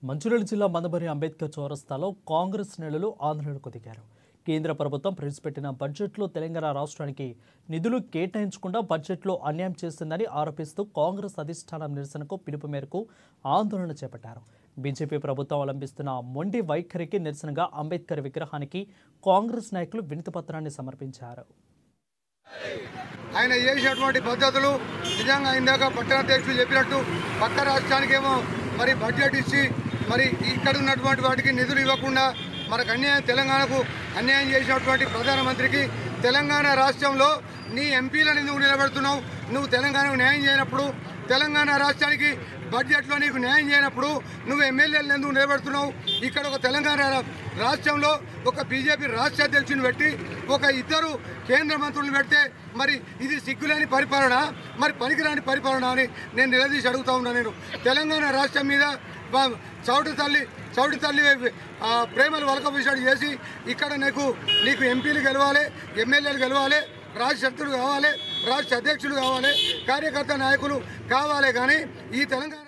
మంచిర్యాల జిల్లా మందమరి అంబేద్కర్ చౌరస్తాలో కాంగ్రెస్ నేతలు ఆందోళనకు దిగారు. కేంద్ర ప్రభుత్వం ప్రవేశపెట్టిన బడ్జెట్లో తెలంగాణ రాష్ట్రానికి నిధులు కేటాయించకుండా బడ్జెట్లో అన్యాయం చేస్తుందని ఆరోపిస్తూ కాంగ్రెస్ అధిష్టానం నిరసనకు పిలుపు మేరకు ఆందోళన చేపట్టారు. బీజేపీ ప్రభుత్వం అవలంబిస్తున్న మొండి వైఖరికి నిరసనగా అంబేద్కర్ విగ్రహానికి కాంగ్రెస్ నాయకులు వినతిపత్రాన్ని సమర్పించారు. ఆయన చేసినటువంటి పద్ధతులు నిజంగా ఇందాక పట్టణాధ్యక్షులు చెప్పినట్టు పక్క రాష్ట్రానికేమో మరి బడ్జెట్ ఇచ్చి మరి ఇక్కడ ఉన్నటువంటి వాటికి నిధులు ఇవ్వకుండా మనకు అన్యాయం తెలంగాణకు అన్యాయం చేసినటువంటి ప్రధానమంత్రికి తెలంగాణ రాష్ట్రంలో నీ ఎంపీలను ఎందుకు నిలబెడుతున్నావు? నువ్వు తెలంగాణకు న్యాయం చేయనప్పుడు, తెలంగాణ రాష్ట్రానికి బడ్జెట్లో నీకు న్యాయం చేయనప్పుడు నువ్వు ఎమ్మెల్యేలను ఎందుకు నిలబెడుతున్నావు? ఇక్కడ ఒక తెలంగాణ రాష్ట్రంలో ఒక బీజేపీ రాష్ట్ర అధ్యక్షుని పెట్టి ఒక ఇద్దరు కేంద్ర మంత్రులను పెడితే మరి ఇది సిగ్గులేని పరిపాలన, మరి పనికిరాని పరిపాలన అని నేను నిలదీసి అడుగుతా ఉన్నా. నేను తెలంగాణ రాష్ట్రం మీద చౌటి తల్లి ప్రేమలు వలకబూసాడు చేసి ఇక్కడ నీకు ఎంపీలు గెలవాలి, ఎమ్మెల్యేలు గెలవాలి, రాష్ట్ర అధ్యక్షులు కావాలి, రాష్ట్ర అధ్యక్షులు కావాలి, కార్యకర్త నాయకులు కావాలి. కానీ ఈ తెలంగాణ